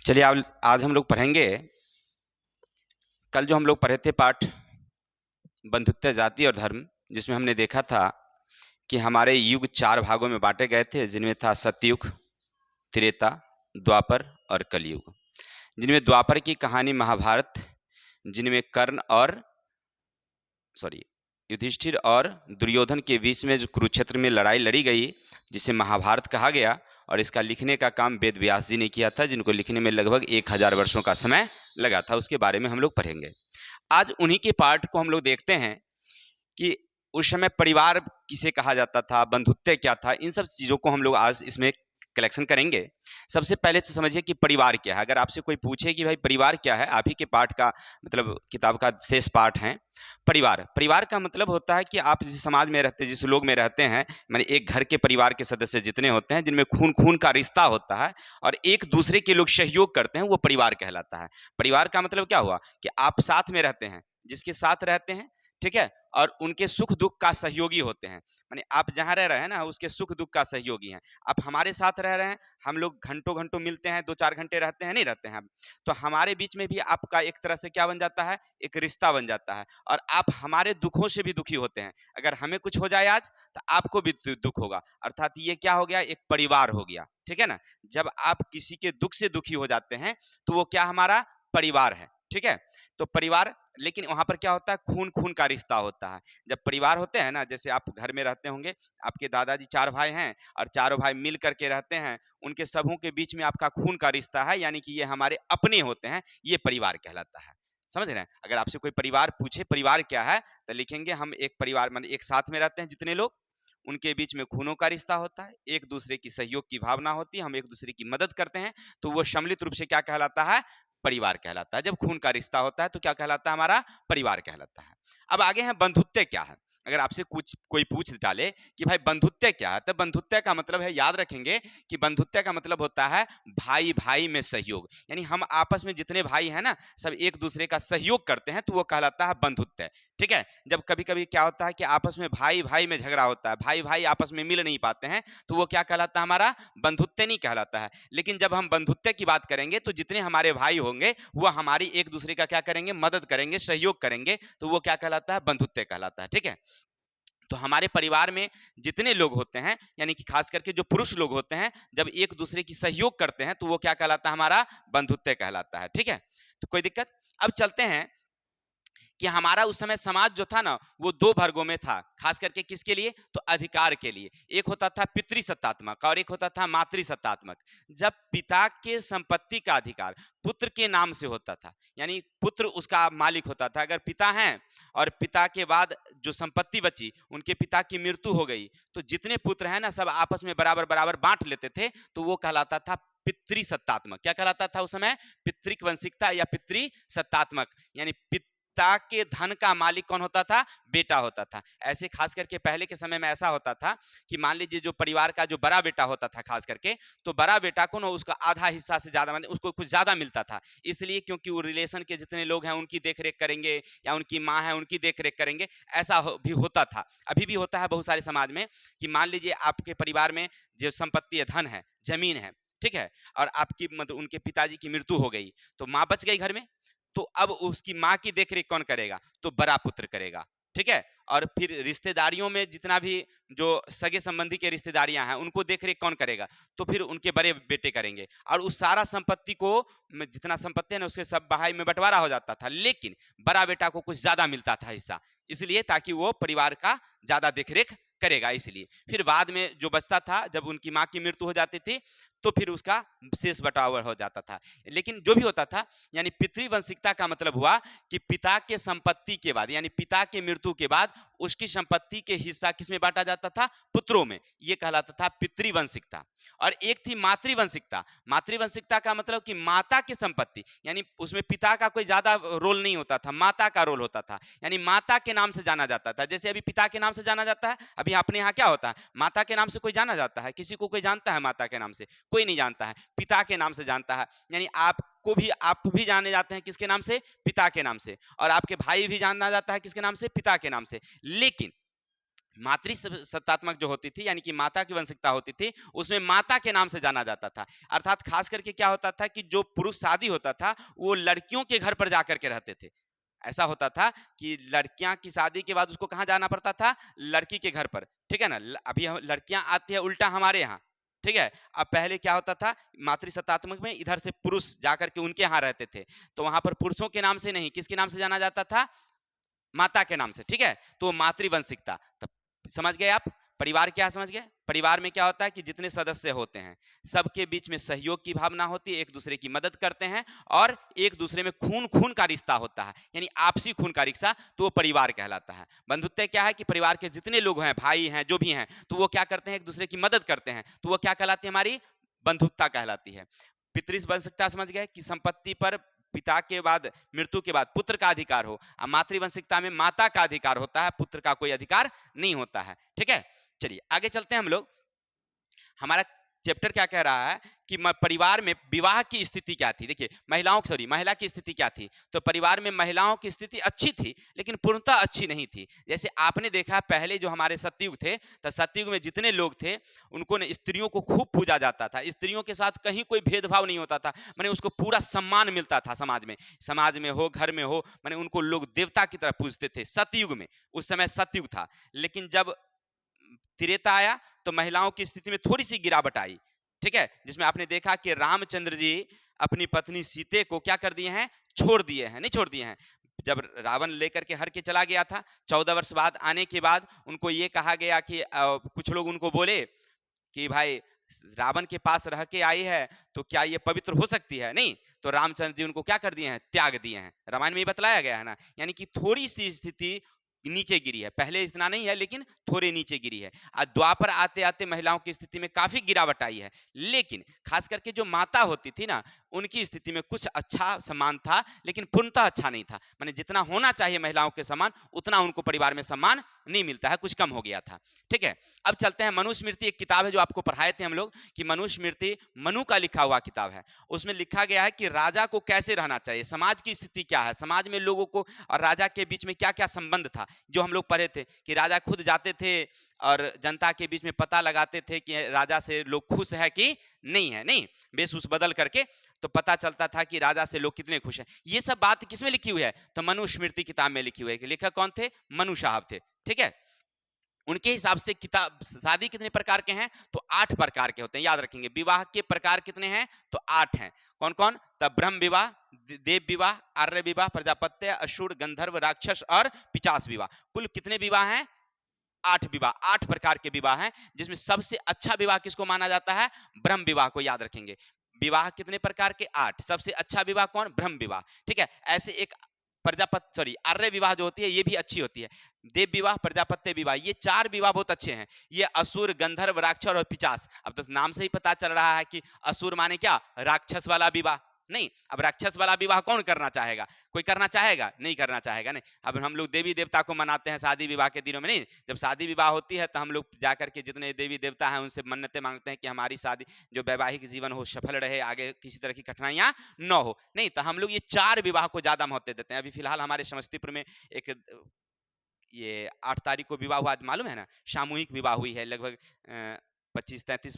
चलिए आज हम लोग पढ़ेंगे। कल जो हम लोग पढ़े थे पाठ बंधुत्व जाति और धर्म, जिसमें हमने देखा था कि हमारे युग 4 भागों में बांटे गए थे, जिनमें था सतयुग, त्रेता, द्वापर और कलयुग। जिनमें द्वापर की कहानी महाभारत, जिनमें कर्ण और युधिष्ठिर और दुर्योधन के बीच में जो कुरुक्षेत्र में लड़ाई लड़ी गई, जिसे महाभारत कहा गया, और इसका लिखने का काम वेद व्यास जी ने किया था, जिनको लिखने में लगभग 1000 वर्षों का समय लगा था। उसके बारे में हम लोग पढ़ेंगे। आज उन्हीं के पाठ को हम लोग देखते हैं कि उस समय परिवार किसे कहा जाता था, बंधुत्व क्या था, इन सब चीज़ों को हम लोग आज इसमें कलेक्शन करेंगे। सबसे पहले तो समझिए कि परिवार क्या है। अगर आपसे कोई पूछे कि भाई परिवार क्या है, आप ही के पाठ का मतलब किताब का शेष पाठ है परिवार। परिवार का मतलब होता है कि आप जिस समाज में रहते हैं, जिस लोग में रहते हैं, माने एक घर के परिवार के सदस्य जितने होते हैं, जिनमें खून खून का रिश्ता होता है और एक दूसरे के लोग सहयोग करते हैं, वो परिवार कहलाता है। परिवार का मतलब क्या हुआ कि आप साथ में रहते हैं, जिसके साथ रहते हैं, ठीक है, और उनके सुख दुख का सहयोगी होते हैं। माने आप जहाँ रह रहे हैं ना, उसके सुख दुख का सहयोगी हैं। आप हमारे साथ रह रहे हैं, हम लोग घंटों घंटों मिलते हैं, 2-4 घंटे रहते हैं, नहीं रहते हैं, तो हमारे बीच में भी आपका एक तरह से क्या बन जाता है, एक रिश्ता बन जाता है। और आप हमारे दुखों से भी दुखी होते हैं। अगर हमें कुछ हो जाए आज, तो आपको भी दुख होगा। अर्थात ये क्या हो गया, एक परिवार हो गया, ठीक है ना। जब आप किसी के दुख से दुखी हो जाते हैं, तो वो क्या हमारा परिवार है, ठीक है। तो परिवार, लेकिन वहां पर क्या होता है, खून खून का रिश्ता होता है। जब परिवार होते हैं ना, जैसे आप घर में रहते होंगे, आपके दादाजी 4 भाई हैं और चारों भाई मिल करके रहते हैं, उनके सबों के बीच में आपका खून का रिश्ता है, यानी कि ये हमारे अपने होते हैं, ये परिवार कहलाता है। समझ रहे हैं। अगर आपसे कोई परिवार पूछे परिवार क्या है, तो लिखेंगे हम एक परिवार, मतलब एक साथ में रहते हैं जितने लोग, उनके बीच में खूनों का रिश्ता होता है, एक दूसरे की सहयोग की भावना होती है, हम एक दूसरे की मदद करते हैं, तो वो सम्मिलित रूप से क्या कहलाता है, परिवार कहलाता है। जब खून का रिश्ता होता है तो क्या कहलाता है, हमारा परिवार कहलाता है। अब आगे है बंधुत्व क्या है। अगर आपसे कुछ कोई पूछ डाले कि भाई बंधुत्व क्या है, तो बंधुत्व का मतलब है, याद रखेंगे कि बंधुत्व का मतलब होता है भाई भाई में सहयोग। यानी हम आपस में जितने भाई हैं ना, सब एक दूसरे का सहयोग करते हैं, तो वो कहलाता है बंधुत्व, ठीक है। जब कभी कभी क्या होता है कि आपस में भाई भाई में झगड़ा होता है, भाई भाई आपस में मिल नहीं पाते हैं, तो वो क्या कहलाता है, हमारा बंधुत्व नहीं कहलाता है। लेकिन जब हम बंधुत्व की बात करेंगे, तो जितने हमारे भाई होंगे, वो हमारी एक दूसरे का क्या करेंगे, मदद करेंगे, सहयोग करेंगे, तो वो क्या कहलाता है, बंधुत्व कहलाता है, ठीक है। तो हमारे परिवार में जितने लोग होते हैं, यानी कि खास करके जो पुरुष लोग होते हैं, जब एक दूसरे की सहयोग करते हैं, तो वो क्या कहलाता है, हमारा बंधुत्व कहलाता है, ठीक है। तो कोई दिक्कत। अब चलते हैं कि हमारा उस समय समाज जो था ना, वो 2 वर्गों में था। खास करके किसके लिए, तो अधिकार के लिए। एक होता था पितृसत्तात्मक और एक होता था मातृसत्तात्मक। जब पिता के संपत्ति का अधिकार पुत्र के नाम से होता था, यानी पुत्र उसका मालिक होता था। अगर पिता हैं और पिता के बाद जो संपत्ति बची, उनके पिता की मृत्यु हो गई, तो जितने पुत्र हैं ना, सब आपस में बराबर बराबर बांट लेते थे, तो वो कहलाता था पितृसत्तात्मक। क्या कहलाता था उस समय, पितृक वंशिकता या पितृसत्तात्मक। यानी पिता के धन का मालिक कौन होता था, बेटा होता था। ऐसे खास करके पहले के समय में ऐसा होता था कि मान लीजिए जो परिवार का जो बड़ा बेटा होता था खास करके, तो बड़ा बेटा को ना उसका आधा हिस्सा से ज्यादा, मतलब उसको कुछ ज्यादा मिलता था। इसलिए क्योंकि वो रिलेशन के जितने लोग हैं उनकी देखरेख करेंगे, या उनकी माँ है उनकी देखरेख करेंगे, ऐसा भी होता था। अभी भी होता है बहुत सारे समाज में कि मान लीजिए आपके परिवार में जो संपत्ति है, धन है, जमीन है, ठीक है, और आपकी मतलब उनके पिताजी की मृत्यु हो गई, तो माँ बच गई घर में, तो अब उसकी माँ की देखरेख कौन करेगा, तो बड़ा पुत्र करेगा, ठीक है। और फिर रिश्तेदारियों में जितना भी जो सगे संबंधी के रिश्तेदारियां हैं, उनको देखरेख कौन करेगा, तो फिर उनके बड़े बेटे करेंगे। और उस सारा संपत्ति को, जितना संपत्ति है ना, उसके सब भाई में बंटवारा हो जाता था, लेकिन बड़ा बेटा को कुछ ज्यादा मिलता था हिस्सा, इसलिए ताकि वो परिवार का ज्यादा देखरेख करेगा। इसलिए फिर बाद में जो बचता था, जब उनकी माँ की मृत्यु हो जाती थी, तो फिर उसका शेष बटावर हो जाता था। लेकिन जो भी होता था, यानी पितृवंशिकता का मतलब हुआ कि पिता के संपत्ति के बाद, यानी पिता के मृत्यु के बाद उसकी संपत्ति के हिस्सा किसमें बांटा जाता था, पुत्रों में। ये कहलाता था पितृवंशिकता। और एक थी मातृवंशिकता। मातृवंशिकता का मतलब कि माता की संपत्ति, यानी उसमें पिता का कोई ज्यादा रोल नहीं होता था, माता का रोल होता था, यानी माता के नाम से जाना जाता था। जैसे अभी पिता के नाम से जाना जाता है, अभी अपने यहाँ क्या होता है, माता के नाम से कोई जाना जाता है, किसी को कोई जानता है माता के नाम से, कोई नहीं जानता है, पिता के नाम से जानता है। यानी आप भी जाने जाते हैं किसके नाम से, पिता के नाम से, और आपके भाई भी जाना जाता है किसके नाम से, पिता के नाम से। लेकिन सत्तात्मक जो होती थी, यानी कि माता की वंशिकता होती थी, उसमें माता के नाम से जाना जाता था। अर्थात खास करके क्या होता था कि जो पुरुष शादी होता था, वो लड़कियों के घर पर जाकर के रहते थे। ऐसा होता था कि लड़कियां की शादी के बाद उसको कहाँ जाना पड़ता था? लड़की के घर पर, ठीक है ना? अभी लड़कियां आती है उल्टा हमारे यहाँ, ठीक है? अब पहले क्या होता था, मातृसत्तात्मक में इधर से पुरुष जाकर के उनके यहाँ रहते थे, तो वहां पर पुरुषों के नाम से नहीं, किसके नाम से जाना जाता था? माता के नाम से, ठीक है? तो मातृवंशिकता। तब समझ गए आप? परिवार क्या समझ गए? परिवार में क्या होता है कि जितने सदस्य होते हैं, सबके बीच में सहयोग की भावना होती है, एक दूसरे की मदद करते हैं और एक दूसरे में खून-खून का रिश्ता होता है, यानी आपसी खून का रिश्ता, तो वो परिवार कहलाता है। बंधुत्व क्या है कि परिवार के जितने लोग हैं, भाई हैं, जो भी हैं, तो वो क्या करते हैं? एक दूसरे की मदद करते हैं, तो वो क्या कहलाती है? हमारी बंधुत्वता कहलाती है। पितृवंशिकता समझ गए कि संपत्ति पर पिता के बाद, मृत्यु के बाद पुत्र का अधिकार हो। मातृवंशिकता में माता का अधिकार होता है, पुत्र का कोई अधिकार नहीं होता है, ठीक है? चलिए आगे चलते हैं हम लोग। हमारा चैप्टर क्या कह रहा है कि परिवार में विवाह की स्थिति क्या थी। देखिए महिला की स्थिति क्या थी, तो परिवार में महिलाओं की स्थिति अच्छी थी, लेकिन पूर्णतः अच्छी नहीं थी। जैसे आपने देखा पहले जो हमारे सतयुग थे, तो सतयुग में जितने लोग थे, उनको ने स्त्रियों को खूब पूजा जाता था, स्त्रियों के साथ कहीं कोई भेदभाव नहीं होता था, माने उसको पूरा सम्मान मिलता था समाज में हो, घर में हो, माने उनको लोग देवता की तरह पूजते थे सतयुग में। उस समय सतयुग था। लेकिन जब त्रेता आया तो महिलाओं की स्थिति में थोड़ी सी गिरावट आई, ठीक है? जिसमें आपने देखा कि रामचंद्र जी अपनी पत्नी सीते को क्या कर दिए हैं? छोड़ दिए हैं, नहीं छोड़ दिए हैं। जब रावण लेकर के हर के चला गया था, 14 वर्ष बाद आने के बाद उनको ये कहा गया कि कुछ लोग उनको बोले कि भाई रावण के पास रह के आई है, तो क्या ये पवित्र हो सकती है? नहीं। तो रामचंद्र जी उनको क्या कर दिए हैं? त्याग दिए हैं। रामायण में ये बतलाया गया है ना, यानी कि थोड़ी सी स्थिति नीचे गिरी है, पहले इतना नहीं है लेकिन थोड़े नीचे गिरी है। द्वापर आते आते महिलाओं की स्थिति में काफी गिरावट आई है, लेकिन खास करके जो माता होती थी ना, उनकी स्थिति में कुछ अच्छा सम्मान था, लेकिन पूर्णतः अच्छा नहीं था। माने जितना होना चाहिए महिलाओं के सम्मान, उतना उनको परिवार में सम्मान नहीं मिलता है, कुछ कम हो गया था, ठीक है? अब चलते हैं मनुस्मृति, एक किताब है जो आपको पढ़ाए थे हम लोग कि मनुस्मृति मनु का लिखा हुआ किताब है। उसमें लिखा गया है कि राजा को कैसे रहना चाहिए, समाज की स्थिति क्या है, समाज में लोगों को और राजा के बीच में क्या क्या संबंध था, जो हम लोग पढ़े थे कि राजा खुद जाते थे और जनता के बीच में पता लगाते थे कि राजा से लोग खुश है कि नहीं है, नहीं वेशभूष बदल करके तो पता चलता था कि राजा से लोग कितने खुश हैं। ये सब बात किसमें लिखी हुई है? तो मनुस्मृति किताब में लिखी हुई है। लेखक कौन थे? मनु साहब थे, ठीक है? उनके हिसाब से किताब शादी कितने प्रकार के हैं? तो 8 प्रकार के होते हैं, याद रखेंगे। विवाह के प्रकार कितने हैं? तो 8 हैं। कौन कौन? तब ब्रह्म विवाह, देव विवाह, आर्य विवाह, प्रजापत्य, असुर, गंधर्व, राक्षस और पिशाच विवाह। कुल कितने विवाह हैं? 8 विवाह, 8 प्रकार के विवाह हैं, जिसमें सबसे अच्छा विवाह किसको माना जाता है? ब्रह्म विवाह को, याद रखेंगे। विवाह कितने प्रकार के? 8। सबसे अच्छा विवाह कौन? ब्रह्म विवाह, ठीक है? ऐसे एक आर्य विवाह जो होती है ये भी अच्छी होती है। देव विवाह, प्रजापत्य विवाह, ये 4 विवाह बहुत अच्छे हैं। ये असुर, गंधर्व, राक्षस और पिशाच। अब तो नाम से ही पता चल रहा है कि असुर माने क्या? राक्षस वाला विवाह। नहीं, अब राक्षस वाला विवाह कौन करना चाहेगा? कोई करना चाहेगा? नहीं करना चाहेगा, नहीं। अब हम लोग देवी देवता को मनाते हैं शादी विवाह के दिनों में, नहीं। जब शादी विवाह होती है तो हम लोग जाकर के जितने देवी देवता हैं उनसे मन्नतें मांगते हैं कि हमारी शादी जो वैवाहिक जीवन हो सफल रहे, आगे किसी तरह की कठिनाइयां न हो, नहीं। तो हम लोग ये 4 विवाह को ज्यादा महत्व देते हैं। अभी फिलहाल हमारे समस्तीपुर में एक ये 8 तारीख को विवाह हुआ, मालूम है ना? सामूहिक विवाह हुई है, लगभग 25-33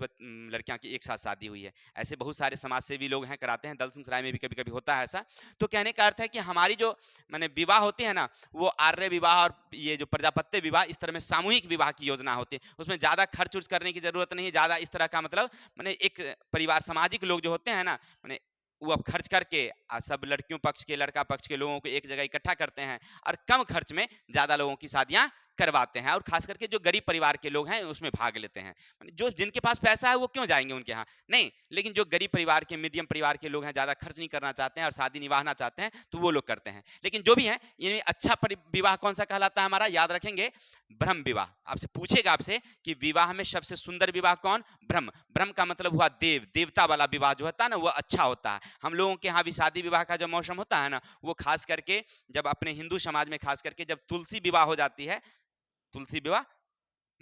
लड़कियां की एक साथ शादी हुई है। ऐसे बहुत सारे समाज सेवी लोग हैं, कराते हैं। दल सिंह सराय में भी कभी कभी होता है ऐसा। तो कहने का अर्थ है कि हमारी जो माने विवाह होते हैं ना, वो आर्य विवाह और ये जो प्रजापत्य विवाह, इस तरह में सामूहिक विवाह की योजना होती है। उसमें ज्यादा खर्च उर्च करने की जरूरत नहीं, ज्यादा इस तरह का मतलब माने एक परिवार सामाजिक लोग जो होते हैं ना, माने वो अब खर्च करके सब लड़कियों पक्ष के, लड़का पक्ष के लोगों को एक जगह इकट्ठा करते हैं और कम खर्च में ज्यादा लोगों की शादियां करवाते हैं। और खास करके जो गरीब परिवार के लोग हैं उसमें भाग लेते हैं। जो जिनके पास पैसा है वो क्यों जाएंगे उनके यहाँ? नहीं, लेकिन जो गरीब परिवार के, मीडियम परिवार के लोग हैं, ज्यादा खर्च नहीं करना चाहते हैं और शादी निभाना चाहते हैं, तो वो लोग करते हैं। लेकिन जो भी है, ये अच्छा विवाह कौन सा कहलाता है हमारा? याद रखेंगे, ब्रह्म विवाह। आपसे पूछेगा आपसे कि विवाह में सबसे सुंदर विवाह कौन? ब्रह्म। ब्रह्म का मतलब हुआ देवता वाला विवाह जो होता है ना, वो अच्छा होता है। हम लोगों के यहाँ भी शादी विवाह का जो मौसम होता है ना, वो खास करके जब अपने हिंदू समाज में खास करके जब तुलसी विवाह हो जाती है, तुलसी विवाह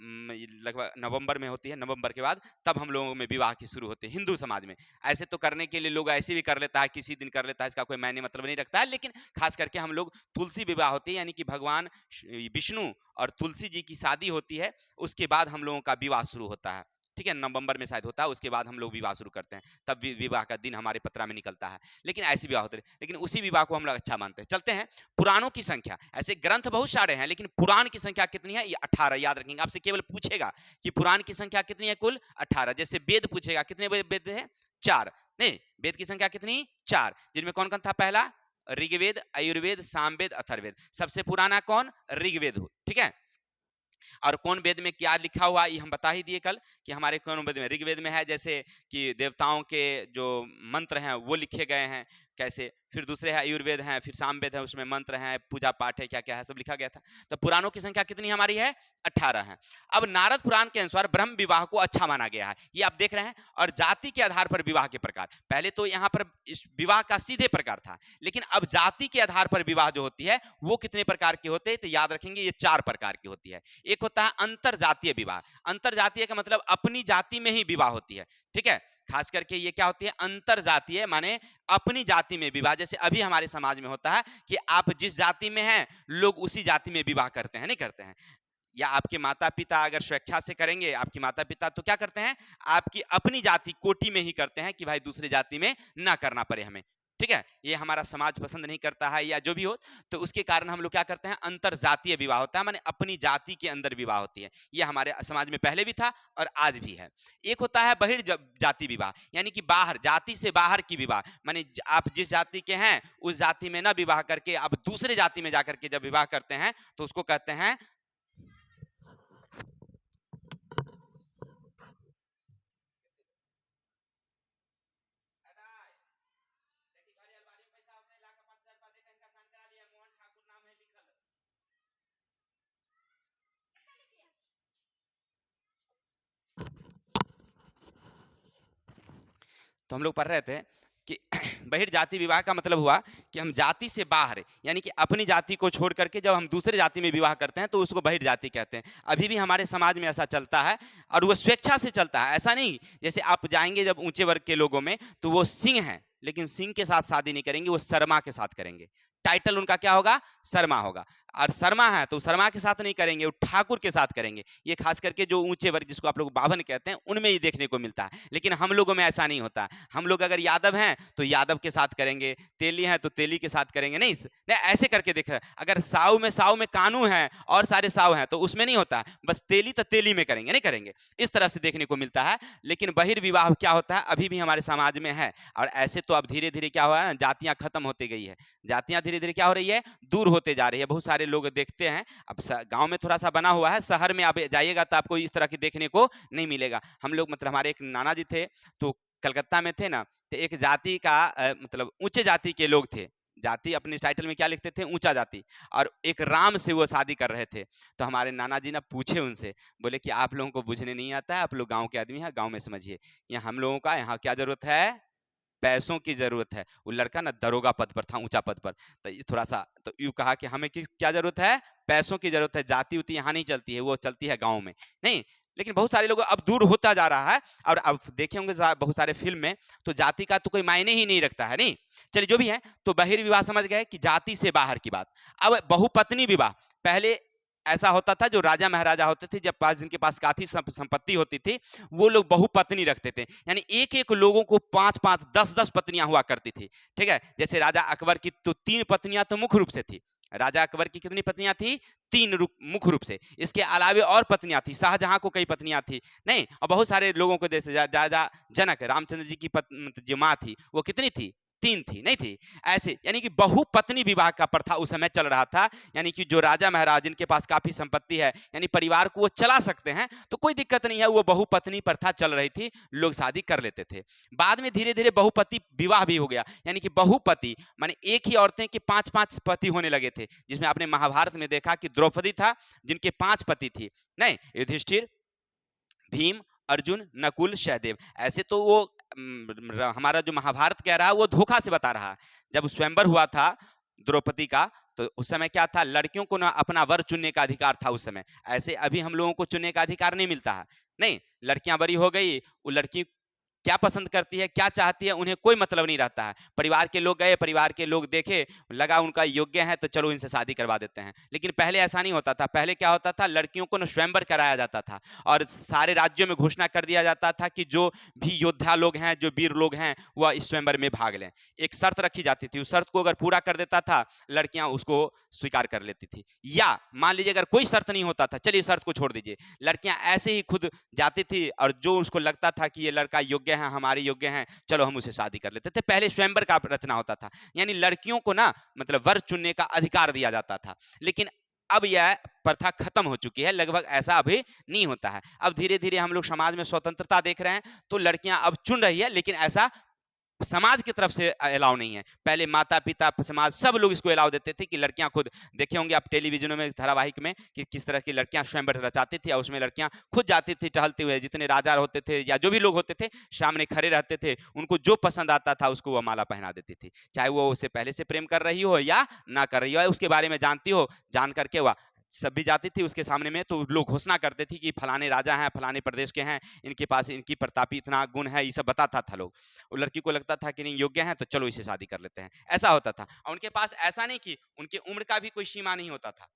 लगभग नवंबर में होती है, नवंबर के बाद तब हम लोगों में विवाह की शुरू होती है हिंदू समाज में। ऐसे तो करने के लिए लोग ऐसे भी कर लेता है, किसी दिन कर लेता है, इसका कोई मायने मतलब नहीं रखता है, लेकिन खास करके हम लोग तुलसी विवाह होती है, यानी कि भगवान विष्णु और तुलसी जी की शादी होती है, उसके बाद हम लोगों का विवाह शुरू होता है। ठीक है, नवंबर में शायद होता है, उसके बाद हम लोग विवाह शुरू करते हैं, तब विवाह का दिन हमारे पत्रा में निकलता है। लेकिन ऐसे विवाह होते हैं, लेकिन उसी विवाह को हम लोग अच्छा मानते हैं। चलते हैं पुराणों की संख्या। ऐसे ग्रंथ बहुत सारे हैं, लेकिन पुराण की संख्या कितनी है? ये 18। याद रखेंगे, आपसे केवल पूछेगा कि पुराण की संख्या कितनी है? कुल 18। जैसे वेद पूछेगा, कितने वेद है? 4। नहीं, वेद की संख्या कितनी? 4, जिनमें कौन कौन था? पहला ऋग्वेद, आयुर्वेद, सामवेद, अथर्ववेद। सबसे पुराना कौन? ऋग्वेद हो, ठीक है। और कौन वेद में क्या लिखा हुआ ये हम बता ही दिए कल कि हमारे कौन वेद में। ऋग्वेद में है जैसे कि देवताओं के जो मंत्र हैं वो लिखे गए हैं कैसे, फिर दूसरे है आयुर्वेद हैं, फिर सामवेद है, उसमें मंत्र हैं, पूजा पाठ है, क्या क्या है सब लिखा गया था। तो पुराणों की संख्या कितनी हमारी है? 18 है। अब नारद पुराण के अनुसार ब्रह्म विवाह को अच्छा माना गया है, ये आप देख रहे हैं। और जाति के आधार पर विवाह के प्रकार, पहले तो यहाँ पर इस विवाह का सीधे प्रकार था, लेकिन अब जाति के आधार पर विवाह जो होती है वो कितने प्रकार की होते हैं? तो याद रखेंगे ये 4 प्रकार की होती है। एक होता है अंतर जातीय विवाह। अंतर जातीय का मतलब अपनी जाति में ही विवाह होती है, ठीक है। खास करके ये क्या होती है? अंतर जातीय माने अपनी जाति में विवाह। जैसे अभी हमारे समाज में होता है कि आप जिस जाति में हैं लोग उसी जाति में विवाह करते हैं, नहीं करते हैं। या आपके माता पिता अगर स्वेच्छा से करेंगे, आपके माता पिता तो क्या करते हैं? आपकी अपनी जाति कोटि में ही करते हैं कि भाई दूसरे जाति में ना करना पड़े हमें, ठीक है। ये हमारा समाज पसंद नहीं करता है या जो भी हो, तो उसके कारण हम लोग क्या करते हैं? अंतर जातीय विवाह होता है, माने अपनी जाति के अंदर विवाह होती है। ये हमारे समाज में पहले भी था और आज भी है। एक होता है बहिर्जाति विवाह, यानी कि बाहर, जाति से बाहर की विवाह, माने आप जिस जाति के हैं उस जाति में ना विवाह करके आप दूसरे जाति में जाकर के जब विवाह करते हैं तो उसको कहते हैं तो हम लोग पढ़ रहे थे कि बहिर्जाति विवाह का मतलब हुआ कि हम जाति से बाहर, यानी कि अपनी जाति को छोड़ करके जब हम दूसरे जाति में विवाह करते हैं तो उसको बहिर्जाति कहते हैं। अभी भी हमारे समाज में ऐसा चलता है और वो स्वेच्छा से चलता है, ऐसा नहीं जैसे आप जाएंगे जब ऊंचे वर्ग के लोगों में तो वो सिंह हैं, लेकिन सिंह के साथ शादी नहीं करेंगे, वो शर्मा के साथ करेंगे। टाइटल उनका क्या होगा? शर्मा होगा। और शर्मा है तो शर्मा के साथ नहीं करेंगे, वो ठाकुर के साथ करेंगे। ये खास करके जो ऊंचे वर्ग जिसको आप लोग बाभन कहते हैं उनमें ही देखने को मिलता है, लेकिन हम लोगों में ऐसा नहीं होता। हम लोग अगर यादव हैं तो यादव के साथ करेंगे, तेली हैं तो तेली के साथ करेंगे, नहीं ऐसे करके देखा। अगर साव में कानू है और सारे साव हैं तो उसमें नहीं होता, बस तेली तो तेली में करेंगे, नहीं करेंगे, इस तरह से देखने को मिलता है। लेकिन बहिर्विवाह क्या होता है अभी भी हमारे समाज में है। और ऐसे तो अब धीरे धीरे क्या हुआ है ना, जातियां खत्म होती गई है, जातियां धीरे धीरे क्या हो रही है? दूर होते जा रही है। बहुत सारे लोग देखते हैं, अब गांव में थोड़ा सा बना हुआ है, शहर में आप जाइएगा तो आपको इस तरह की देखने को नहीं मिलेगा। हम लोग मतलब हमारे एक नाना जी थे तो कलकत्ता में थे ना, तो एक जाति का मतलब ऊंचे जाति के लोग थे, जाति अपने टाइटल में क्या लिखते थे? ऊंचा जाति। और एक राम से वो शादी कर रहे थे, तो हमारे नाना जी ना पूछे उनसे, बोले कि आप लोगों को बुझने नहीं आता है, आप लोग गांव के आदमी हैं, गांव में समझिए, यहाँ हम लोगों का यहाँ क्या जरूरत है? पैसों की जरूरत है। वो लड़का ना दरोगा पद पर था, ऊंचा पद पर, तो ये थोड़ा सा तो यूं कहा कि हमें क्या जरूरत है? पैसों की जरूरत है, जाति उति यहाँ नहीं चलती है, वो चलती है गांव में। नहीं, लेकिन बहुत सारे लोग अब दूर होता जा रहा है। और अब देखे होंगे बहुत सारे फिल्म में तो जाति का तो कोई मायने ही नहीं रखता है। नहीं, चलिए जो भी है, तो बहिर्विवाह समझ गए कि जाति से बाहर की बात। अब बहुपत्नी विवाह, पहले ऐसा होता था जो राजा महाराजा होते थे, जब पास जिनके पास काफी संपत्ति होती थी, वो लोग बहुपत्नी रखते थे, यानी एक एक लोगों को 5-5, 10-10 पत्नियां हुआ करती थी, ठीक है। जैसे राजा अकबर की तो 3 पत्नियां तो मुख्य रूप से थी। राजा अकबर की कितनी पत्नियां थी? 3 मुख्य रूप से। इसके अलावे और पत्नियां थी, शाहजहां को कई पत्नियां थी, नहीं, और बहुत सारे लोगों को जैसे राजा जनक, रामचंद्र जी की जो माँ थी वो कितनी थी? 3 थी, नहीं थी। ऐसे यानी कि बहुपत्नी विवाह का प्रथा उस समय चल रहा था, यानी कि जो राजा महाराज जिनके पास काफी संपत्ति है, यानी परिवार को वो चला सकते हैं, तो कोई दिक्कत नहीं है, वो बहुपत्नी प्रथा चल रही थी, लोग शादी कर लेते थे। बाद में धीरे धीरे बहुपति विवाह भी हो गया, यानी कि बहुपति माने एक ही औरतें के 5-5 पति होने लगे थे, जिसमें आपने महाभारत में देखा कि द्रौपदी था जिनके 5 पति थी, नहीं, युधिष्ठिर, भीम, अर्जुन, नकुल, सहदेव। ऐसे तो वो हमारा जो महाभारत कह रहा है वो धोखा से बता रहा है। जब स्वयंवर हुआ था द्रौपदी का, तो उस समय क्या था, लड़कियों को ना अपना वर चुनने का अधिकार था उस समय। ऐसे अभी हम लोगों को चुनने का अधिकार नहीं मिलता है। नहीं, लड़कियां बड़ी हो गई, वो लड़की क्या पसंद करती है, क्या चाहती है, उन्हें कोई मतलब नहीं रहता है। परिवार के लोग गए, परिवार के लोग देखे, लगा उनका योग्य है तो चलो इनसे शादी करवा देते हैं। लेकिन पहले ऐसा नहीं होता था। पहले क्या होता था, लड़कियों को ना स्वयंवर कराया जाता था और सारे राज्यों में घोषणा कर दिया जाता था कि जो भी योद्धा लोग हैं, जो वीर लोग हैं, वह इस स्वयंवर में भाग लें। एक शर्त रखी जाती थी, उस शर्त को अगर पूरा कर देता था, लड़कियां उसको स्वीकार कर लेती थी। या मान लीजिए अगर कोई शर्त नहीं होता था, चलिए शर्त को छोड़ दीजिए, लड़कियां ऐसे ही खुद जाती थी और जो उसको लगता था कि ये लड़का योग्य है, हमारे योग्य हैं, चलो हम उसे शादी कर लेते थे। पहले स्वयंवर का रचना होता था, यानी लड़कियों को ना मतलब वर चुनने का अधिकार दिया जाता था। लेकिन अब यह प्रथा खत्म हो चुकी है, लगभग ऐसा अभी नहीं होता है। अब धीरे धीरे हम लोग समाज में स्वतंत्रता देख रहे हैं, तो लड़कियां अब चुन रही है, लेकिन ऐसा समाज की तरफ से अलाउ नहीं है। पहले माता पिता समाज सब लोग इसको अलाउ देते थे कि लड़कियां खुद, देखे होंगे आप टेलीविजनों में, धारावाहिक में, कि किस तरह की लड़कियां स्वयंवर रचाती थी और उसमें लड़कियां खुद जाती थी टहलते हुए। जितने राजा होते थे या जो भी लोग होते थे सामने खड़े रहते थे, उनको जो पसंद आता था उसको वो माला पहना देती थी, चाहे वो उसे पहले से प्रेम कर रही हो या ना कर रही हो, उसके बारे में जानती हो, जान करके वह सब भी जाती थी उसके सामने में, तो लोग घोषणा करते थे कि फलाने राजा हैं, फलाने प्रदेश के हैं, इनके पास इनकी प्रतापी इतना गुण है, ये सब बताता था लोग। वो लड़की को लगता था कि नहीं योग्य है तो चलो इसे शादी कर लेते हैं, ऐसा होता था। और उनके पास ऐसा नहीं कि उनकी उम्र का भी कोई सीमा नहीं होता था,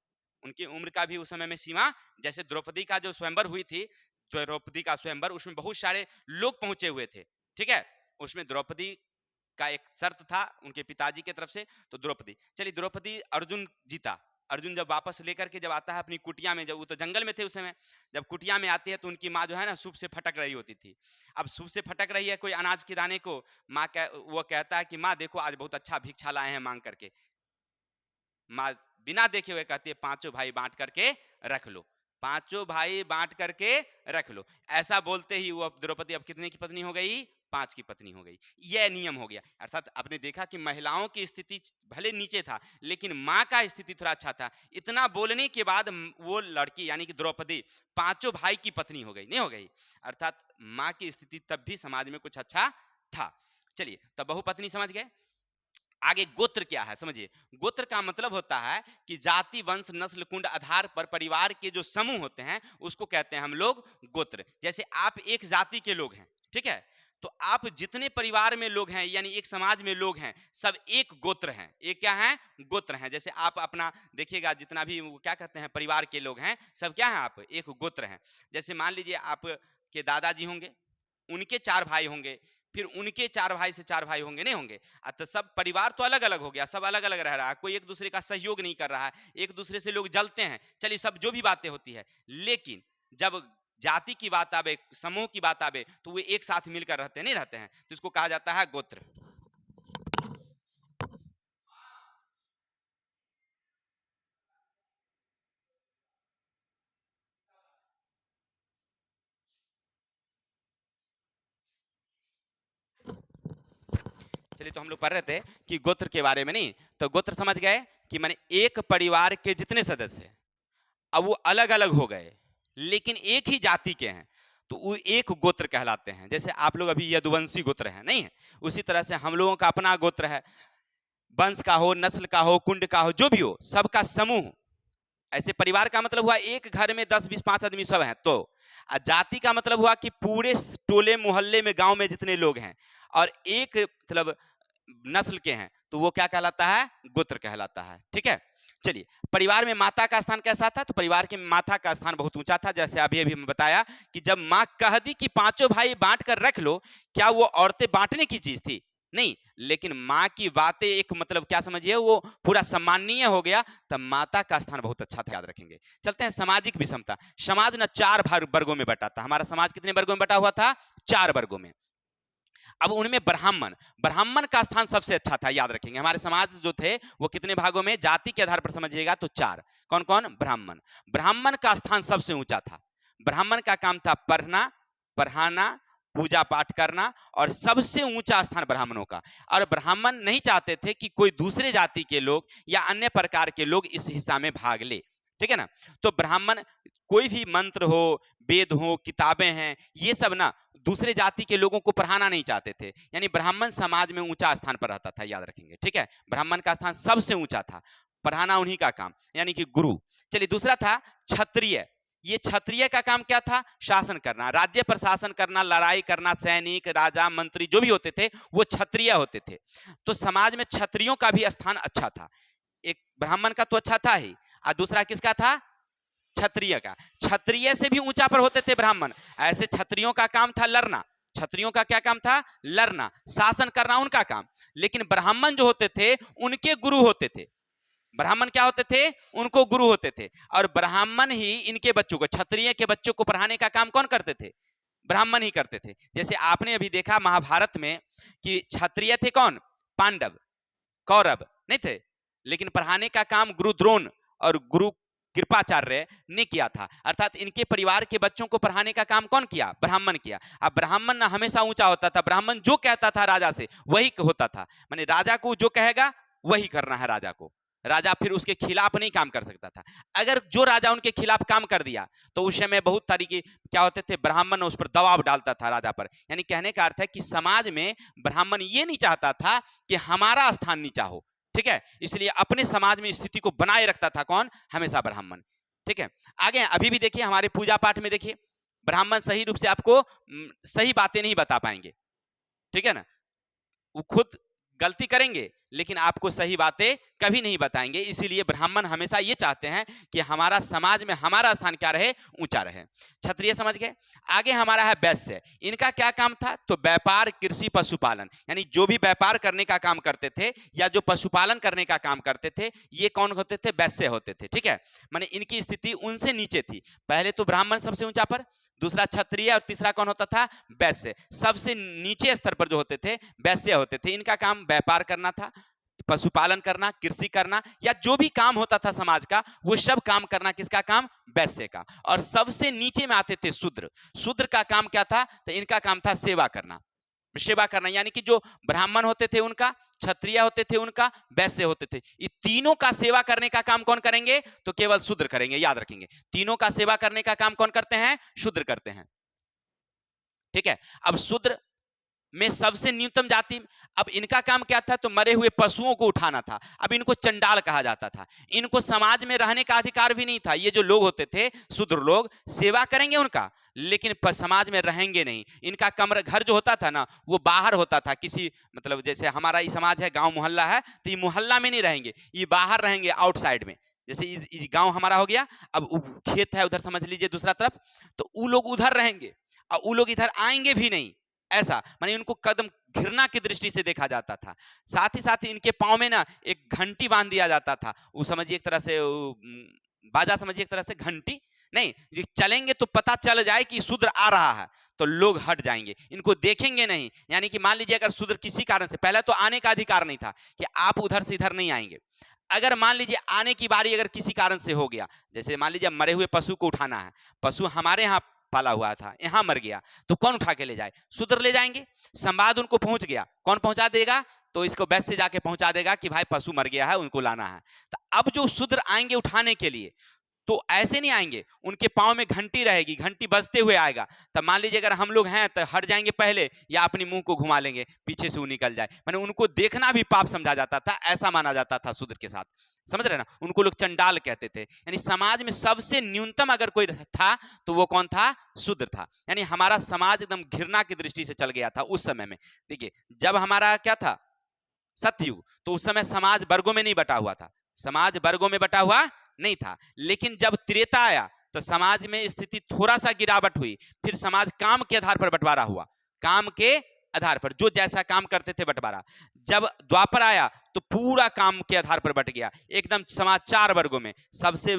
उनकी उम्र का भी उस समय में सीमा, जैसे द्रौपदी का जो स्वयंवर हुई थी, द्रौपदी का स्वयंवर, उसमें बहुत सारे लोग पहुंचे हुए थे, ठीक है। उसमें द्रौपदी का एक शर्त था उनके पिताजी की तरफ से, तो द्रौपदी, चलिए द्रौपदी, अर्जुन जीता। अर्जुन जब वापस लेकर के जब आता है अपनी कुटिया में, जब वो तो जंगल में थे उस समय, जब कुटिया में आती है तो उनकी माँ जो है ना सूप से फटक रही होती थी। अब सूप से फटक रही है कोई अनाज के दाने को, वो कहता है कि माँ देखो आज बहुत अच्छा भिक्षा लाए हैं मांग करके। माँ बिना देखे हुए कहती है पांचों भाई बांट करके रख लो, पांचों भाई बांट करके रख लो। ऐसा बोलते ही वो द्रौपदी अब कितने की पत्नी हो गई, 5 की पत्नी हो गई। यह नियम हो गया। अर्थात आपने देखा कि महिलाओं की स्थिति भले नीचे था, लेकिन माँ का स्थिति थोड़ा अच्छा था। इतना बोलने के बाद वो लड़की यानी कि द्रौपदी 5 भाई की पत्नी हो गई, नहीं हो गई। अर्थात माँ की स्थिति तब भी समाज में कुछ अच्छा था। चलिए, तब बहुपत्नी समझ गए। आगे गोत्र क्या है समझिए। गोत्र का मतलब होता है कि जाति वंश नस्ल कुंड आधार पर परिवार के जो समूह होते हैं उसको कहते हैं हम लोग गोत्र। जैसे आप एक जाति के लोग हैं, ठीक है, तो आप जितने परिवार में लोग हैं यानी एक समाज में लोग हैं, सब एक गोत्र हैं। एक क्या है, गोत्र हैं। जैसे आप अपना देखिएगा, जितना भी क्या कहते हैं परिवार के लोग हैं, सब क्या हैं, आप एक गोत्र हैं। जैसे मान लीजिए आप के दादाजी होंगे, उनके 4 भाई होंगे, फिर उनके 4 भाई से 4 भाई होंगे, नहीं होंगे। तो सब परिवार तो अलग अलग हो गया, सब अलग अलग रह रहा है, कोई एक दूसरे का सहयोग नहीं कर रहा है, एक दूसरे से लोग जलते हैं। चलिए, सब जो भी बातें होती है, लेकिन जब जाति की बात आवे, समूह की बात आवे, तो वे एक साथ मिलकर रहते नहीं रहते हैं, तो इसको कहा जाता है गोत्र। चलिए, तो हम लोग पढ़ रहे थे कि गोत्र के बारे में, नहीं तो गोत्र समझ गए कि माने एक परिवार के जितने सदस्य अब वो अलग अलग हो गए लेकिन एक ही जाति के हैं, तो वो एक गोत्र कहलाते हैं। जैसे आप लोग अभी यदुवंशी गोत्र हैं, नहीं है, उसी तरह से हम लोगों का अपना गोत्र है, वंश का हो, नस्ल का हो, कुंड का हो, जो भी हो, सबका समूह। ऐसे परिवार का मतलब हुआ एक घर में 10 20 5 आदमी सब हैं। तो जाति का मतलब हुआ कि पूरे टोले मोहल्ले में, गांव में जितने लोग हैं और एक मतलब नस्ल के हैं, तो वो क्या कहलाता है, गोत्र कहलाता है। ठीक है। चलिए, परिवार में माता का स्थान कैसा था, तो परिवार के माता का स्थान बहुत ऊंचा था। जैसे अभी अभी बताया कि जब माँ कह दी कि 5 भाई बांट कर रख लो, क्या वो औरतें बांटने की चीज थी, नहीं, लेकिन माँ की बातें एक मतलब क्या समझिए, वो पूरा सम्माननीय हो गया, तब माता का स्थान बहुत अच्छा था, याद रखेंगे। चलते हैं सामाजिक विषमता। समाज ना 4 वर्गों में बटा था। हमारा समाज कितने वर्गों में बटा हुआ था, 4 वर्गों में। अब उनमें ब्राह्मण, ब्राह्मण का स्थान सबसे अच्छा था, याद रखेंगे। हमारे समाज जो थे वो कितने भागों में, जाति के आधार पर समझिएगा तो 4। कौन कौन, ब्राह्मण। ब्राह्मण का स्थान सबसे ऊंचा था। ब्राह्मण का काम था पढ़ना, पढ़ाना, पूजा पाठ करना, और सबसे ऊंचा स्थान ब्राह्मणों का। और ब्राह्मण नहीं चाहते थे कि कोई दूसरे जाति के लोग या अन्य प्रकार के लोग इस हिस्सा में भाग ले, ठीक है ना। तो ब्राह्मण कोई भी मंत्र हो, वेद हो, किताबें हैं, ये सब ना दूसरे जाति के लोगों को पढ़ाना नहीं चाहते थे। यानी ब्राह्मण समाज में ऊंचा स्थान पर रहता था, याद रखेंगे। ठीक है, ब्राह्मण का स्थान सबसे ऊंचा था। पढ़ाना उन्हीं का काम, यानी कि गुरु। चलिए दूसरा था क्षत्रिय। ये क्षत्रिय का काम क्या था? शासन करना, राज्य पर शासन करना, लड़ाई करना, सैनिक, राजा, मंत्री जो भी होते थे वो क्षत्रिय होते थे। तो समाज में क्षत्रियों का भी स्थान अच्छा था। एक ब्राह्मण का तो अच्छा था ही, और दूसरा किसका था? क्षत्रिय का। क्षत्रिय से भी ऊंचा पर होते थे ब्राह्मण। ऐसे क्षत्रियों का काम था लड़ना। क्षत्रियों का क्या काम था? लड़ना, शासन करना उनका काम। लेकिन ब्राह्मण जो होते थे उनके गुरु होते थे। ब्राह्मण क्या होते थे? उनको गुरु होते थे। और ब्राह्मण ही इनके बच्चों को, क्षत्रिय के बच्चों को पढ़ाने का काम कौन करते थे? ब्राह्मण ही करते थे। जैसे आपने अभी देखा महाभारत में कि क्षत्रिय थे कौन? पांडव, कौरव नहीं थे, लेकिन पढ़ाने का काम गुरु द्रोण और गुरु कृपाचार्य ने किया था। अर्थात इनके परिवार के बच्चों को पढ़ाने का काम कौन किया? ब्राह्मण किया। अब ब्राह्मण ना हमेशा ऊंचा होता था, ब्राह्मण जो कहता था राजा से वही होता था। माने राजा को जो कहेगा वही करना है राजा को। राजा फिर उसके खिलाफ नहीं काम कर सकता था। अगर जो राजा उनके खिलाफ काम कर दिया तो उस समय बहुत तरीके क्या होते थे, ब्राह्मण उस पर दबाव डालता था राजा पर। यानी कहने का अर्थ है कि समाज में ब्राह्मण ये नहीं चाहता था कि हमारा स्थान नीचा हो, ठीक है, इसलिए अपने समाज में स्थिति को बनाए रखता था कौन? हमेशा ब्राह्मण। ठीक है, आगे अभी भी देखिए हमारे पूजा पाठ में देखिए ब्राह्मण सही रूप से आपको सही बातें नहीं बता पाएंगे, ठीक है ना, वो खुद गलती करेंगे लेकिन आपको सही बातें कभी नहीं बताएंगे। इसीलिए ब्राह्मण हमेशा ये चाहते हैं कि हमारा समाज में हमारा स्थान क्या रहे? ऊंचा रहे। क्षत्रिय समझ गए। आगे हमारा है वैश्य। इनका क्या काम था? तो व्यापार, कृषि, पशुपालन, यानी जो भी व्यापार करने का काम करते थे या जो पशुपालन करने का काम करते थे ये कौन होते थे? वैश्य होते थे। ठीक है, माने इनकी स्थिति उनसे नीचे थी। पहले तो ब्राह्मण सबसे ऊंचा पर, दूसरा क्षत्रिय और तीसरा कौन होता था? वैश्य। सबसे नीचे स्तर पर जो होते थे वैश्य होते थे। इनका काम व्यापार करना था, पशुपालन करना, कृषि करना, या जो भी काम होता था समाज का वो सब काम करना किसका काम? वैश्य का। और सबसे नीचे में आते थे शूद्र। शूद्र का काम क्या था? तो इनका काम था सेवा करना। सेवा करना यानी कि जो ब्राह्मण होते थे उनका, क्षत्रिय होते थे उनका, वैश्य होते थे, ये तीनों का सेवा करने का काम कौन करेंगे? तो केवल शूद्र करेंगे। याद रखेंगे, तीनों का सेवा करने का काम कौन करते हैं? शूद्र करते हैं। ठीक है, अब शूद्र में सबसे न्यूनतम जाति, अब इनका काम क्या था? तो मरे हुए पशुओं को उठाना था। अब इनको चंडाल कहा जाता था। इनको समाज में रहने का अधिकार भी नहीं था। ये जो लोग होते थे शूद्र लोग, सेवा करेंगे उनका लेकिन समाज में रहेंगे नहीं। इनका कमरा घर जो होता था ना वो बाहर होता था, किसी मतलब जैसे हमारा ये समाज है, गांव मोहल्ला है, तो ये मोहल्ला में नहीं रहेंगे, ये बाहर रहेंगे आउटसाइड में। जैसे गांव हमारा हो गया, अब खेत है उधर समझ लीजिए दूसरा तरफ, तो वो लोग उधर रहेंगे और वो लोग इधर आएंगे भी नहीं। ऐसा माने उनको कदम घृणा की दृष्टि से देखा जाता था। साथ ही इनके पांव में ना एक घंटी बांध दिया जाता था। वो समझिए एक तरह से बाजा, समझिए एक तरह से घंटी नहीं, ये चलेंगे तो पता चल जाए कि शूद्र आ रहा है तो लोग हट जाएंगे, इनको देखेंगे नहीं। यानी कि मान लीजिए अगर शूद्र किसी कारण से, पहले तो आने का अधिकार नहीं था कि आप उधर से इधर नहीं आएंगे। अगर मान लीजिए आने की बारी अगर किसी कारण से हो गया, जैसे मान लीजिए मरे हुए पशु को उठाना है, पशु हमारे यहाँ पाला हुआ था, यहाँ मर गया, तो कौन उठा के ले जाए? शूद्र ले जाएंगे। संवाद उनको पहुंच गया, कौन पहुंचा देगा? तो इसको वैश्य जाके पहुंचा देगा कि भाई पशु मर गया है, उनको लाना है। तो अब जो शूद्र आएंगे उठाने के लिए तो ऐसे नहीं आएंगे, उनके पांव में घंटी रहेगी, घंटी बजते हुए आएगा। तब मान लीजिए अगर हम लोग हैं तो हट जाएंगे पहले या अपने मुंह को घुमा लेंगे, पीछे से वो निकल जाए। माने उनको देखना भी पाप समझा जाता था, ऐसा माना जाता था शूद्र के साथ। समझ रहे ना, उनको लोग चंडाल कहते थे। यानी समाज में सबसे न्यूनतम अगर कोई था तो वो कौन था? शूद्र था। यानी हमारा समाज एकदम घृणा की दृष्टि से चल गया था उस समय में। देखिए जब हमारा क्या था? सतयुग, तो उस समय समाज वर्गों में नहीं बटा हुआ था, समाज वर्गों में बटा हुआ नहीं था। लेकिन जब त्रेता आया तो समाज में स्थिति थोड़ा सा गिरावट हुई, फिर समाज काम के आधार पर बंटवारा हुआ, काम के आधार पर जो जैसा काम करते थे बंटवारा। जब द्वापर आया तो पूरा काम के आधार पर बंट गया, एकदम समाज 4 वर्गों में। सबसे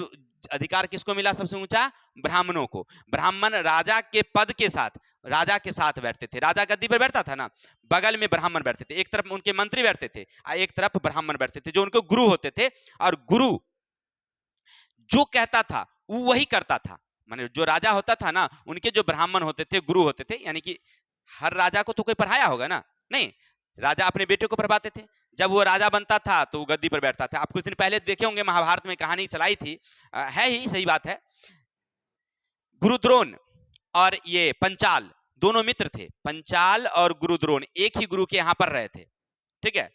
अधिकार किसको मिला? सबसे ऊंचा ब्राह्मणों को। ब्राह्मण राजा के पद के साथ, राजा के साथ बैठते थे। राजा गद्दी पर बैठता था ना, बगल में ब्राह्मण बैठते थे, एक तरफ उनके मंत्री बैठते थे और एक तरफ ब्राह्मण बैठते थे जो उनको गुरु होते थे। और गुरु जो कहता था वो वही करता था। माने जो राजा होता था ना, उनके जो ब्राह्मण होते थे गुरु होते थे। यानी कि हर राजा को तो कोई पढ़ाया होगा ना? नहीं, राजा अपने बेटे को पढ़वाते थे। जब वो राजा बनता था तो वो गद्दी पर बैठता था। आप कुछ दिन पहले देखे होंगे महाभारत में कहानी चलाई थी, है ही सही बात है। गुरुद्रोण और ये पंचाल दोनों मित्र थे। पंचाल और गुरुद्रोण एक ही गुरु के यहाँ पर रहे थे। ठीक है,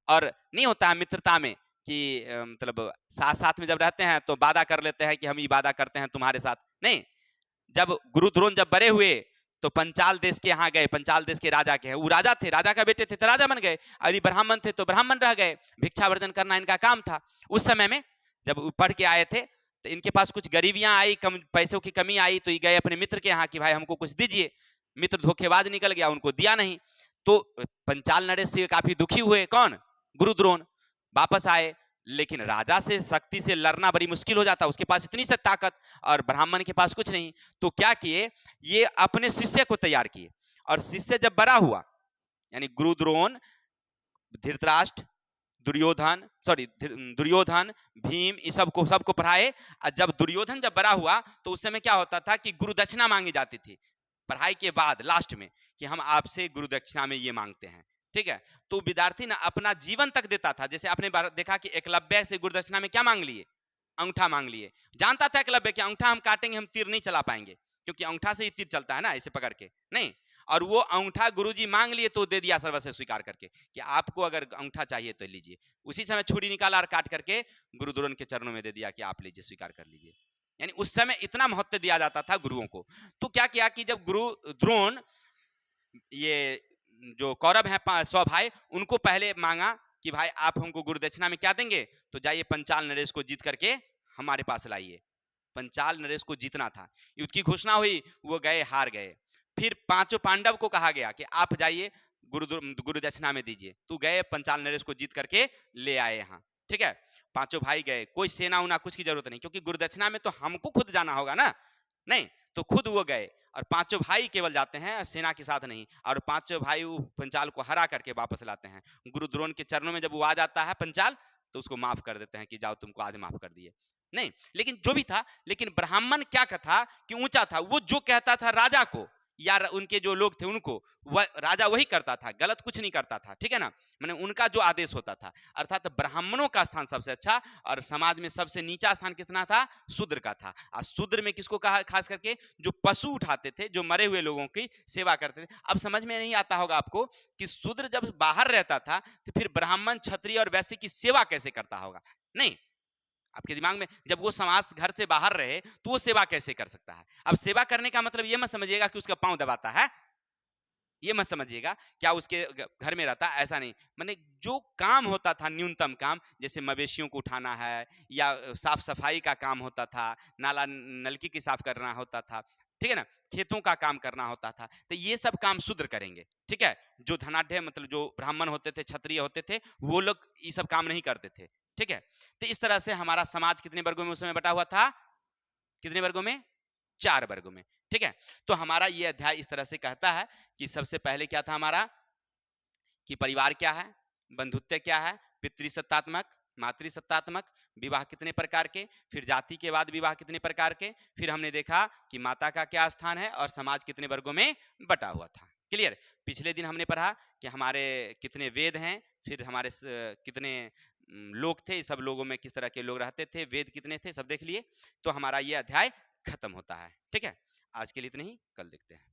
और नहीं होता मित्रता में कि मतलब साथ साथ में जब रहते हैं तो वादा कर लेते हैं कि हम ये वादा करते हैं तुम्हारे साथ, नहीं। जब गुरु द्रोण जब बड़े हुए तो पंचाल देश के यहाँ गए, पंचाल देश के राजा के हैं, वो राजा थे, राजा का बेटे थे तो राजा बन गए, और ये ब्राह्मण थे तो ब्राह्मण रह गए, भिक्षावर्जन करना इनका काम था। उस समय में जब वो पढ़ के आए थे तो इनके पास कुछ गरीबियां आई, कम पैसों की कमी आई, तो ये गए अपने मित्र के यहाँ कि भाई हमको कुछ दीजिए। मित्र धोखेबाज निकल गया, उनको दिया नहीं। तो पंचाल नरेश से काफी दुखी हुए, कौन? गुरु द्रोण। वापस आए, लेकिन राजा से शक्ति से लड़ना बड़ी मुश्किल हो जाता, उसके पास इतनी सी ताकत और ब्राह्मण के पास कुछ नहीं। तो क्या किए, ये अपने शिष्य को तैयार किए, और शिष्य जब बड़ा हुआ, यानी गुरु द्रोण, धृतराष्ट्र, दुर्योधन, भीम, इस सबको पढ़ाए। और जब दुर्योधन जब बड़ा हुआ तो उस समय क्या होता था कि गुरु दक्षिणा मांगी जाती थी पढ़ाई के बाद लास्ट में, कि हम आपसे गुरु दक्षिणा में ये मांगते हैं, ठीक है। तो विद्यार्थी ना अपना जीवन तक देता था। जैसे आपने देखा कि एकलव्य से गुरु दक्षिणा में क्या मांग लिए? अंगूठा मांग लिए। जानता था एकलव्य कि अंगूठा हम काटेंगे, हम तीर नहीं चला पाएंगे, क्योंकि अंगूठा से ही तीर चलता है ना, ऐसे पकड़ के नहीं। और वो अंगूठा गुरुजी मांग लिए तो दे दिया सर्वस्व स्वीकार करके, कि आपको अगर अंगूठा चाहिए तो लीजिए। उसी समय छुरी निकाला और काट करके गुरु द्रोण के चरणों में दे दिया कि आप लीजिए, स्वीकार कर लीजिए। यानी उस समय इतना महत्व दिया जाता था गुरुओं को। तो क्या किया कि जब गुरु द्रोण, ये जो कौरव है 100 भाई, उनको पहले मांगा कि भाई आप हमको गुरु दक्षिणा में क्या देंगे, तो जाइए पंचाल नरेश को जीत करके हमारे पास लाइए। पंचाल नरेश को जीतना था, युद्ध की घोषणा हुई, वो गए, हार गए। फिर 5 पांडव को कहा गया कि आप जाइए गुरु दक्षिणा में दीजिए। तो गए, पंचाल नरेश को जीत करके ले आए यहाँ, ठीक है। 5 भाई गए, कोई सेना उना कुछ की जरूरत नहीं, क्योंकि गुरु दक्षिणा में तो हमको खुद जाना होगा ना, नहीं। तो खुद वो गए, और 5 भाई केवल जाते हैं, सेना के साथ नहीं। और 5 भाई पंचाल को हरा करके वापस लाते हैं। गुरु द्रोण के चरणों में जब वो आ जाता है पंचाल, तो उसको माफ कर देते हैं कि जाओ, तुमको आज माफ कर दिए, नहीं। लेकिन जो भी था, लेकिन ब्राह्मण क्या था कि ऊंचा था, वो जो कहता था राजा को या उनके जो लोग थे उनको, वह राजा वही करता था, गलत कुछ नहीं करता था, ठीक है ना। मैंने उनका जो आदेश होता था, अर्थात ब्राह्मणों का स्थान सबसे अच्छा, और समाज में सबसे नीचा स्थान कितना था? शूद्र का था। और शूद्र में किसको कहा? खास करके जो पशु उठाते थे, जो मरे हुए लोगों की सेवा करते थे। अब समझ में नहीं आता होगा आपको कि शूद्र जब बाहर रहता था तो फिर ब्राह्मण, क्षत्रिय और वैश्य की सेवा कैसे करता होगा, नहीं। आपके दिमाग में जब वो समाज घर से बाहर रहे तो वो सेवा कैसे कर सकता है? अब सेवा करने का मतलब ये मत समझिएगा कि उसका पांव दबाता है, ये मत समझिएगा क्या उसके घर में रहता, ऐसा नहीं। मैंने जो काम होता था, न्यूनतम काम, जैसे मवेशियों को उठाना है, या साफ सफाई का काम होता था, नाला नलकी की साफ करना होता था, ठीक है ना, खेतों का काम करना होता था, तो ये सब काम शूद्र करेंगे, ठीक है। जो धनाढ़ मतलब जो ब्राह्मण होते थे, क्षत्रिय होते थे, वो लोग ये सब काम नहीं करते थे, ठीक है। तो इस तरह से हमारा समाज कितने वर्गों में उस समय बटा हुआ था? कितने वर्गों में? 4 वर्गों में, ठीक है। तो हमारा ये अध्याय इस तरह से कहता है कि सबसे पहले क्या था हमारा, कि परिवार क्या है, बंधुत्व क्या है, पितृसत्तात्मक, मातृसत्तात्मक, विवाह कितने प्रकार के, फिर जाति के बाद विवाह कितने प्रकार के, फिर हमने देखा कि माता का क्या स्थान है, और समाज कितने वर्गों में बटा हुआ था। क्लियर? पिछले दिन हमने पढ़ा कि हमारे कितने वेद हैं, फिर हमारे कितने लोग थे, सब लोगों में किस तरह के लोग रहते थे, वेद कितने थे, सब देख लिए। तो हमारा ये अध्याय खत्म होता है, ठीक है। आज के लिए इतना ही, कल देखते हैं।